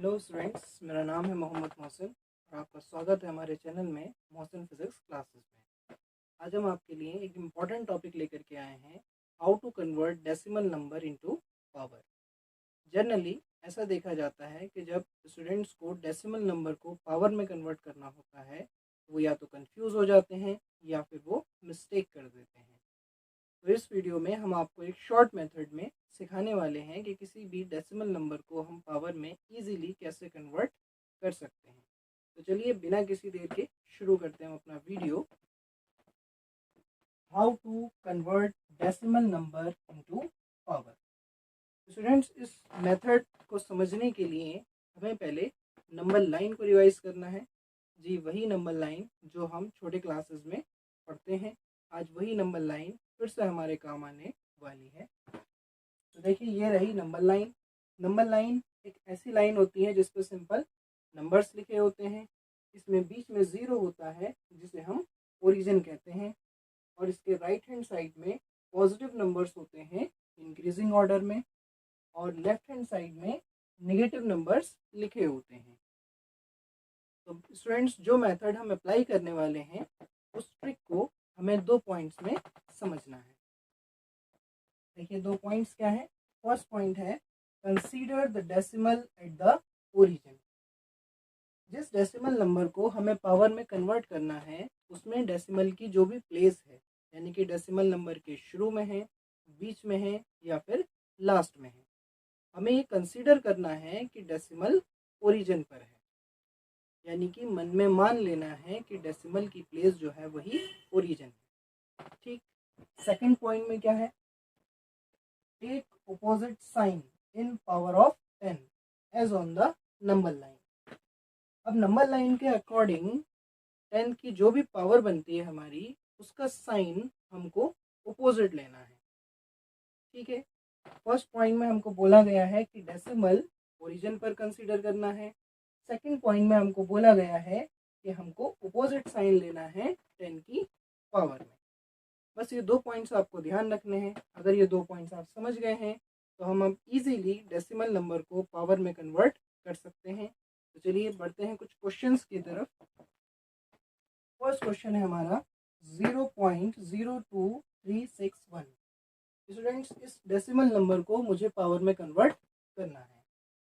Hello students, मेरा नाम है मोहम्मद मोहसिन और आपका स्वागत है हमारे चैनल में मोहसिन फिज़िक्स क्लासेस में। आज हम आपके लिए एक इम्पॉर्टेंट टॉपिक लेकर के आए हैं, how to convert decimal number into power. Generally ऐसा देखा जाता है कि जब स्टूडेंट्स को डेसिमल नंबर को पावर में कन्वर्ट करना होता है, वो या तो कंफ्यूज हो जाते हैं या फिर वो मिस्टेक कर देते हैं। तो इस वीडियो में हम आपको एक शॉर्ट मेथड में सिखाने वाले हैं कि किसी भी डेसिमल नंबर को हम पावर में इजीली कैसे कन्वर्ट कर सकते हैं। तो चलिए बिना किसी देर के शुरू करते हैं अपना video. How to convert decimal number into power. Students, इस मेथड को समझने के लिए हमें पहले नंबर लाइन को रिवाइज करना है। जी, वही नंबर लाइन जो हम छोटे क्लासेस में पढ़ते हैं, आज वही नंबर लाइन फिर से हमारे काम आने वाली है। तो देखिए, ये रही नंबर लाइन। नंबर लाइन एक ऐसी लाइन होती है जिस पर सिंपल नंबर्स लिखे होते हैं। इसमें बीच में ज़ीरो होता है जिसे हम ओरिजिन कहते हैं, और इसके राइट हैंड साइड में पॉजिटिव नंबर्स होते हैं इंक्रीजिंग ऑर्डर में, और लेफ्ट हैंड साइड में नेगेटिव नंबर्स लिखे होते हैं। तो स्टूडेंट्स, जो मेथड हम अप्लाई करने वाले हैं उस ट्रिक को हमें 2 पॉइंट्स में समझना है। देखिए, 2 पॉइंट्स क्या है। फर्स्ट पॉइंट है, consider the decimal at the origin. जिस डेसिमल नंबर को हमें पावर में कन्वर्ट करना है उसमें डेसिमल की जो भी प्लेस है, यानी कि डेसिमल नंबर के शुरू में है, बीच में है या फिर लास्ट में है, हमें ये कंसीडर करना है कि डेसिमल ओरिजिन पर है। यानी कि मन में मान लेना है कि डेसिमल की प्लेस जो है वही ओरिजिन है। ठीक। सेकंड पॉइंट में क्या है, take opposite sign in power of 10 as on the number line. अब नंबर लाइन के अकॉर्डिंग 10 की जो भी पावर बनती है हमारी, उसका साइन हमको ऑपोजिट लेना है। ठीक है। फर्स्ट पॉइंट में हमको बोला गया है कि डेसिमल ओरिजिन पर कंसीडर करना है। सेकंड पॉइंट में हमको बोला गया है कि हमको ऑपोजिट साइन लेना है 10 की पावर में। बस ये 2 पॉइंट्स आपको ध्यान रखने हैं। अगर ये 2 पॉइंट्स आप समझ गए हैं तो हम अब इजीली डेसिमल नंबर को पावर में कन्वर्ट कर सकते हैं। तो चलिए बढ़ते हैं कुछ क्वेश्चंस की तरफ। फर्स्ट क्वेश्चन है हमारा 0.02361। स्टूडेंट्स, इस डेसिमल नंबर को मुझे पावर में कन्वर्ट करना है।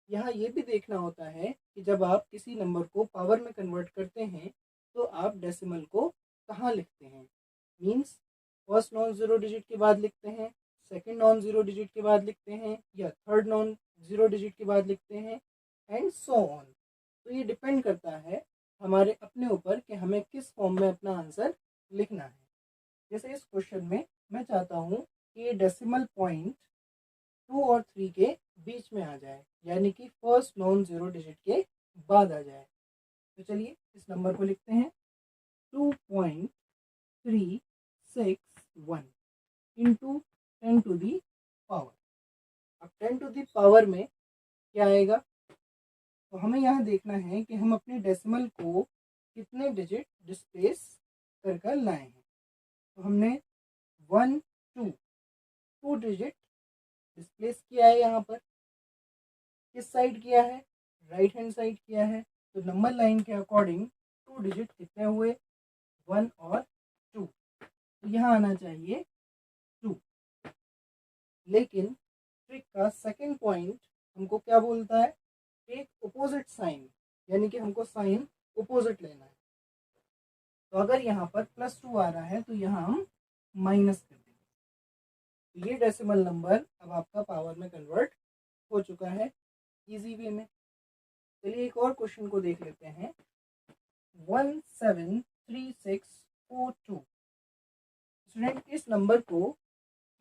यहाँ ये भी देखना होता है कि जब आप किसी नंबर को पावर में कन्वर्ट करते हैं तो आप डेसिमल को कहाँ लिखते हैं। Means first non zero digit के बाद लिखते हैं, सेकंड नॉन ज़ीरो डिजिट के बाद लिखते हैं, या थर्ड नॉन ज़ीरो डिजिट के बाद लिखते हैं, एंड सो ऑन। तो ये डिपेंड करता है हमारे अपने ऊपर कि हमें किस फॉर्म में अपना आंसर लिखना है। जैसे इस क्वेश्चन में मैं चाहता हूँ कि ये डेसिमल पॉइंट 2 और 3 के बीच में आ जाए, यानी कि फर्स्ट नॉन ज़ीरो डिजिट के बाद आ जाए। तो चलिए इस नंबर को लिखते हैं 2.361 इंटू 10 टू दी पावर। अब 10 टू दी पावर में क्या आएगा, तो हमें यहाँ देखना है कि हम अपने डेसिमल को कितने डिजिट डिस्प्लेस कर कर लाए हैं। तो हमने 1 2 डिजिट डिस्प्लेस किया है। यहाँ पर किस साइड किया है, राइट हैंड साइड किया है। तो नंबर लाइन के अकॉर्डिंग 2 डिजिट कितने हुए, 1 और 2। तो यहाँ आना चाहिए 2। लेकिन ट्रिक का सेकंड पॉइंट हमको क्या बोलता है, टेक ऑपोजिट साइन, यानी कि हमको साइन ऑपोजिट लेना है। तो अगर यहाँ पर +2 आ रहा है तो यहाँ हम माइनस कर देंगे। तो ये डेसिमल नंबर अब आपका पावर में कन्वर्ट हो चुका है इजी वे में। चलिए एक और क्वेश्चन को देख लेते हैं। 173642। स्टूडेंट, इस नंबर को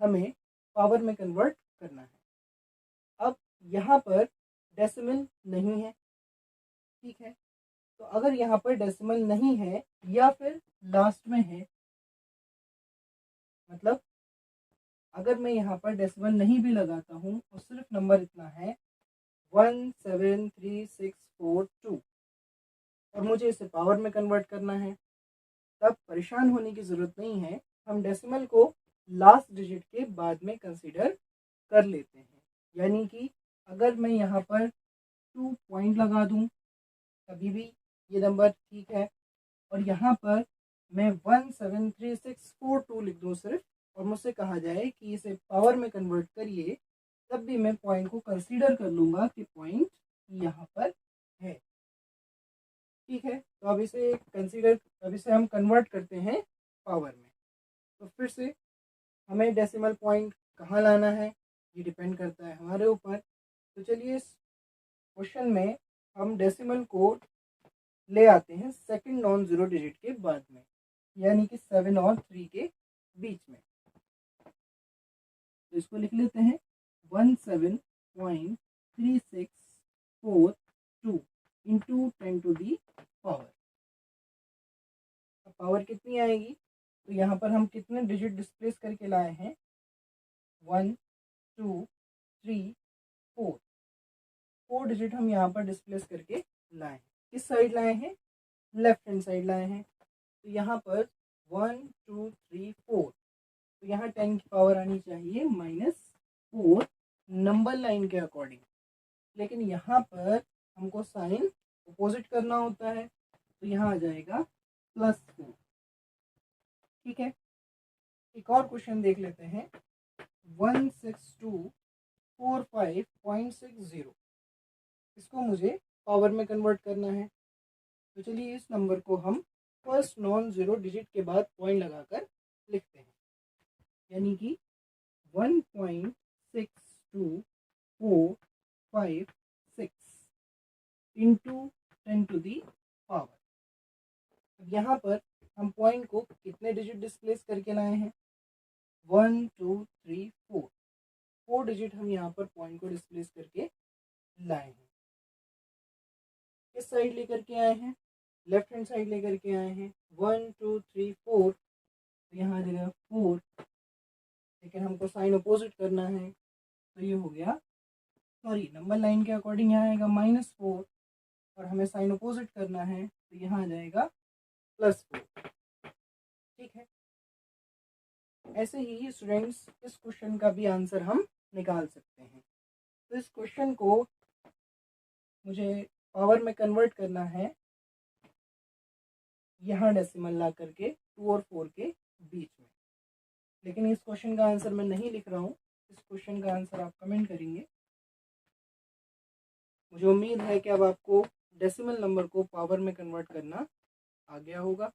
हमें पावर में कन्वर्ट करना है। अब यहाँ पर डेसिमल नहीं है, ठीक है। तो अगर यहाँ पर डेसिमल नहीं है या फिर लास्ट में है, मतलब अगर मैं यहाँ पर डेसिमल नहीं भी लगाता हूँ और सिर्फ नंबर इतना है 173642 और मुझे इसे पावर में कन्वर्ट करना है, तब परेशान होने की ज़रूरत नहीं है। हम डेसिमल को लास्ट डिजिट के बाद में कंसीडर कर लेते हैं। यानी कि अगर मैं यहाँ पर टू पॉइंट लगा दूं तभी भी ये नंबर ठीक है, और यहाँ पर मैं 173642 लिख दूँ सिर्फ, और मुझसे कहा जाए कि इसे पावर में कन्वर्ट करिए, तब भी मैं पॉइंट को कंसीडर कर लूँगा कि पॉइंट यहाँ पर है। ठीक है, तो अब इसे हम कन्वर्ट करते हैं पावर में। तो फिर से हमें डेसिमल पॉइंट कहाँ लाना है ये डिपेंड करता है हमारे ऊपर। तो चलिए इस क्वेश्चन में हम डेसिमल को ले आते हैं सेकंड नॉन ज़ीरो डिजिट के बाद में, यानी कि 7 और 3 के बीच में। तो इसको लिख लेते हैं 17.3642 इंटू 10 टू दी पावर। अब पावर कितनी आएगी, तो यहाँ पर हम कितने डिजिट डिस्प्लेस करके लाए हैं, 1 2 3 4, 4 डिजिट हम यहाँ पर डिस्प्लेस करके लाए हैं। किस साइड लाए हैं, लेफ्ट हैंड साइड लाए हैं। तो यहाँ पर 1 2 3 4, तो यहाँ 10 की पावर आनी चाहिए -4 नंबर लाइन के अकॉर्डिंग, लेकिन यहाँ पर हमको साइन अपोजिट करना होता है, तो यहाँ आ जाएगा +4। ठीक है, एक और क्वेश्चन देख लेते हैं 16245.60, इसको मुझे पावर में कन्वर्ट करना है। तो चलिए इस नंबर को हम फर्स्ट नॉन ज़ीरो डिजिट के बाद पॉइंट लगाकर लिखते हैं, यानी कि 1.62456 इंटू 10 टू दी पावर। अब यहाँ पर हम पॉइंट को कितने डिजिट डिस्प्लेस करके लाए हैं, 1 2 3 4, 4 डिजिट हम यहाँ पर पॉइंट को डिस्प्लेस करके लाए हैं। किस साइड लेकर के आए हैं, लेफ्ट हैंड साइड लेकर के आए हैं। 1 2 3 4, तो यहाँ आ जाएगा 4, लेकिन हमको साइन अपोजिट करना है, तो ये हो गया, सॉरी नंबर लाइन के अकॉर्डिंग यहाँ आएगा -4, और हमें साइन अपोजिट करना है, तो यहाँ आ जाएगा +4। ठीक है, ऐसे ही स्टूडेंट्स इस क्वेश्चन का भी आंसर हम निकाल सकते हैं। तो इस क्वेश्चन को मुझे पावर में कन्वर्ट करना है, यहाँ डेसिमल ला करके 2 और 4 के बीच में, लेकिन इस क्वेश्चन का आंसर मैं नहीं लिख रहा हूँ, इस क्वेश्चन का आंसर आप कमेंट करेंगे। मुझे उम्मीद है कि अब आपको डेसिमल नंबर को पावर में कन्वर्ट करना आ गया होगा।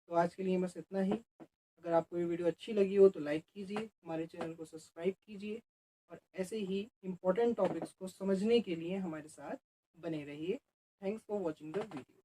तो आज के लिए बस इतना ही। अगर आपको ये वीडियो अच्छी लगी हो तो लाइक कीजिए, हमारे चैनल को सब्सक्राइब कीजिए, और ऐसे ही इम्पोर्टेंट टॉपिक्स को समझने के लिए हमारे साथ बने रहिए। Thanks for watching the video.